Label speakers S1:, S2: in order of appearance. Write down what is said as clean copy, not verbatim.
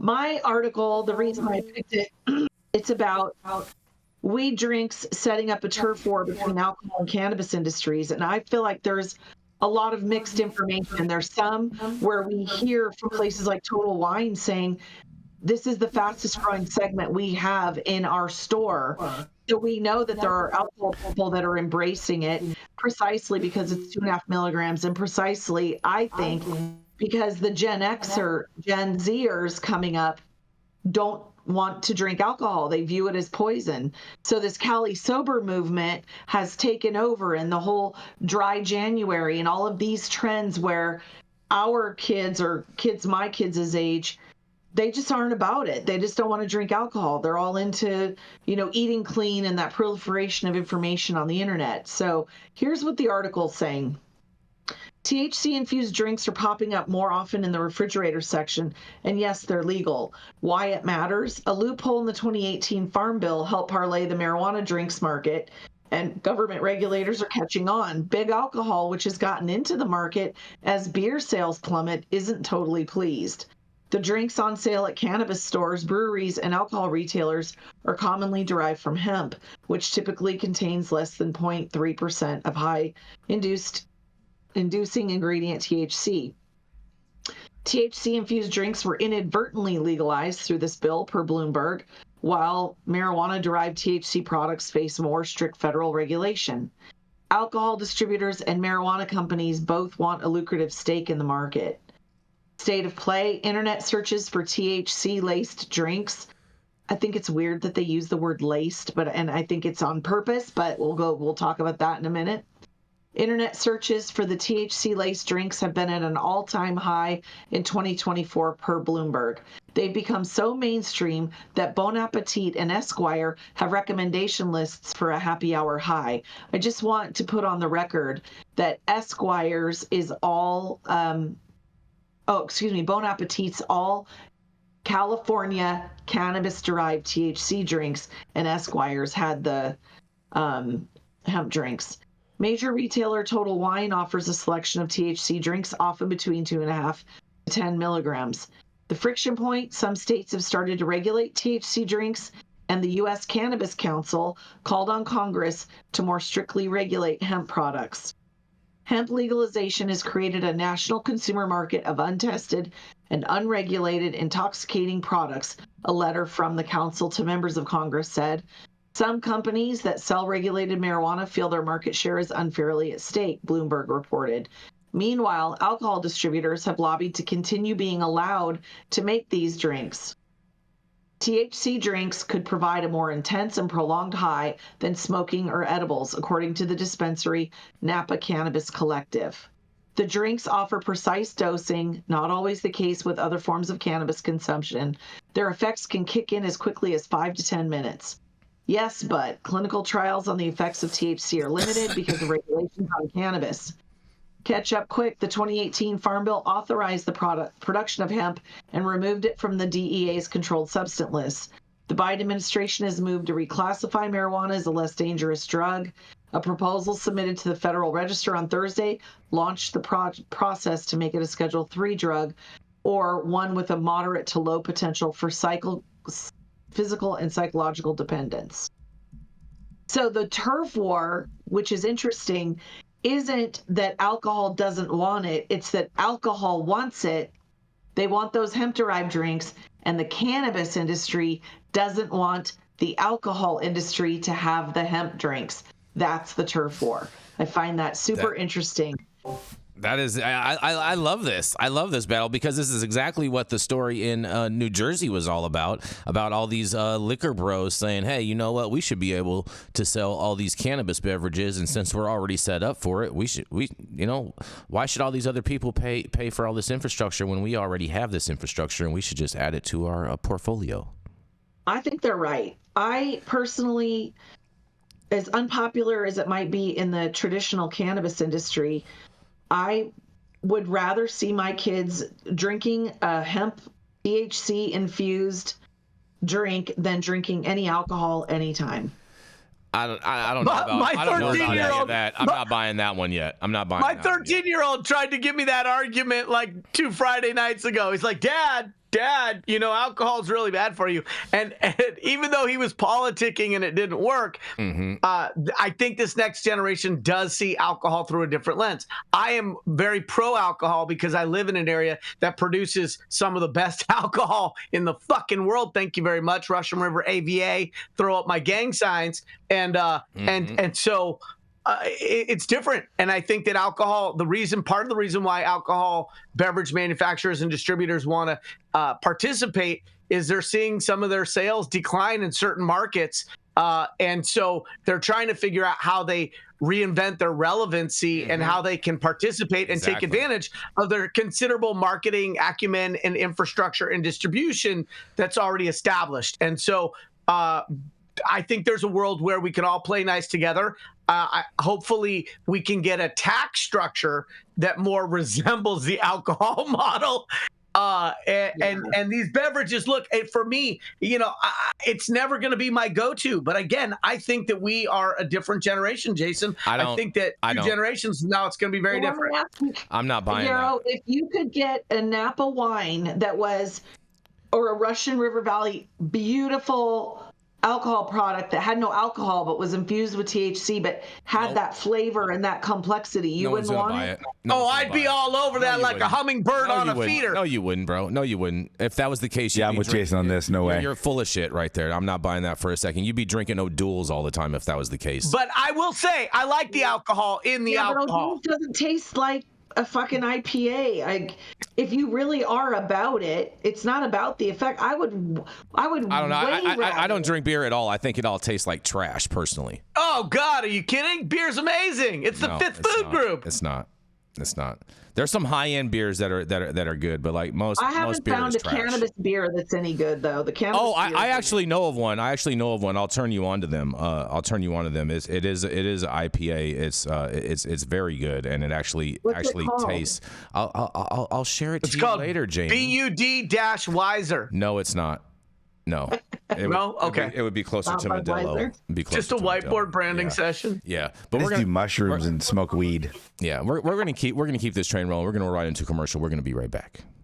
S1: My article, the reason I picked it, it's about weed drinks setting up a turf war between alcohol and cannabis industries. And I feel like there's a lot of mixed information. There's some where we hear from places like Total Wine saying, this is the fastest growing segment we have in our store. So we know that there are alcohol people that are embracing it precisely because it's 2.5 milligrams, and precisely, I think, because the Gen X or Gen Zers coming up don't want to drink alcohol. They view it as poison. So this Cali Sober movement has taken over, and the whole dry January and all of these trends where our kids or kids my kids' age, they just aren't about it. They just don't want to drink alcohol. They're all into, eating clean and that proliferation of information on the internet. So here's what the article's saying. THC-infused drinks are popping up more often in the refrigerator section, and yes, they're legal. Why it matters? A loophole in the 2018 Farm Bill helped parlay the marijuana drinks market, and government regulators are catching on. Big Alcohol, which has gotten into the market as beer sales plummet, isn't totally pleased. The drinks on sale at cannabis stores, breweries, and alcohol retailers are commonly derived from hemp, which typically contains less than 0.3% of high inducing ingredient THC. THC-infused drinks were inadvertently legalized through this bill, per Bloomberg, while marijuana-derived THC products face more strict federal regulation. Alcohol distributors and marijuana companies both want a lucrative stake in the market. State of play, internet searches for THC-laced drinks. I think it's weird that they use the word laced, and I think it's on purpose, but we'll talk about that in a minute. Internet searches for the THC-laced drinks have been at an all-time high in 2024 per Bloomberg. They've become so mainstream that Bon Appetit and Esquire have recommendation lists for a happy hour high. I just want to put on the record that Esquire's is all, Bon Appetit's all California cannabis-derived THC drinks, and Esquire's had the hemp drinks. Major retailer Total Wine offers a selection of THC drinks, often between 2.5 to 10 milligrams. The friction point, some states have started to regulate THC drinks, and the U.S. Cannabis Council called on Congress to more strictly regulate hemp products. Hemp legalization has created a national consumer market of untested and unregulated intoxicating products, a letter from the council to members of Congress said. Some companies that sell regulated marijuana feel their market share is unfairly at stake, Bloomberg reported. Meanwhile, alcohol distributors have lobbied to continue being allowed to make these drinks. THC drinks could provide a more intense and prolonged high than smoking or edibles, according to the dispensary Napa Cannabis Collective. The drinks offer precise dosing, not always the case with other forms of cannabis consumption. Their effects can kick in as quickly as 5 to 10 minutes. Yes, but clinical trials on the effects of THC are limited because of regulations on cannabis. Catch up quick, the 2018 Farm Bill authorized the production of hemp and removed it from the DEA's controlled substance list. The Biden administration has moved to reclassify marijuana as a less dangerous drug. A proposal submitted to the Federal Register on Thursday launched the process to make it a Schedule III drug, or one with a moderate to low potential for physical and psychological dependence. So the turf war, which is interesting, isn't that alcohol doesn't want it. It's that alcohol wants it. They want those hemp-derived drinks, and the cannabis industry doesn't want the alcohol industry to have the hemp drinks. That's the turf war. I find that super interesting.
S2: That is, I love this. I love this battle because this is exactly what the story in New Jersey was all about all these liquor bros saying, hey, you know what? We should be able to sell all these cannabis beverages. And since we're already set up for it, why should all these other people pay for all this infrastructure when we already have this infrastructure and we should just add it to our portfolio?
S1: I think they're right. I personally, as unpopular as it might be in the traditional cannabis industry, I would rather see my kids drinking a hemp THC-infused drink than drinking any alcohol anytime.
S2: I don't know about that. I'm not buying that one yet. I'm not buying
S3: my 13-year-old tried to give me that argument like 2 Friday nights ago. He's like, Dad, Dad, alcohol's really bad for you. And even though he was politicking and it didn't work, I think this next generation does see alcohol through a different lens. I am very pro-alcohol because I live in an area that produces some of the best alcohol in the fucking world. Thank you very much, Russian River AVA. Throw up my gang signs. And so it's different. And I think that alcohol, part of the reason why alcohol beverage manufacturers and distributors want to participate is they're seeing some of their sales decline in certain markets. And so they're trying to figure out how they reinvent their relevancy and how they can participate and take advantage of their considerable marketing acumen and infrastructure and distribution that's already established. And so I think there's a world where we can all play nice together. Hopefully we can get a tax structure that more resembles the alcohol model. And these beverages, look, for me, it's never going to be my go-to. But again, I think that we are a different generation, Jason. I think that two generations from now, it's going to be very different.
S2: I'm not buying that.
S1: If you could get a Napa wine or a Russian River Valley, beautiful alcohol product that had no alcohol but was infused with THC but had that flavor and that complexity, you wouldn't want it?
S3: I'd be all over that like a hummingbird on a feeder.
S2: No, you wouldn't, bro. No, you wouldn't. If that was the case,
S4: I'm with Jason on this. No way.
S2: You're full of shit right there. I'm not buying that for a second. You'd be drinking O'Doul's all the time if that was the case.
S3: But I will say, I like the alcohol in the alcohol.
S1: But O'Doul's doesn't taste like a fucking IPA. If you really are about it, it's not about the effect. I don't know.
S2: I don't drink beer at all. I think it all tastes like trash, personally.
S3: Oh God, are you kidding? Beer's amazing. It's the fifth food group.
S2: It's not. There's some high-end beers that are good, but like most beer is trash.
S1: I haven't found a cannabis beer that's any good though. The cannabis.
S2: I actually know of one. I'll turn you on to them. It is IPA. It's very good, and it actually tastes. I'll share it to you later, Jamie.
S3: BUD-Weiser.
S2: No, it's not. No.
S3: Okay.
S2: It would be closer to Modelo.
S3: Just a whiteboard branding session.
S2: Yeah, but
S4: we're gonna do mushrooms and smoke weed.
S2: Yeah, we're gonna keep this train rolling. We're gonna ride into commercial. We're gonna be right back.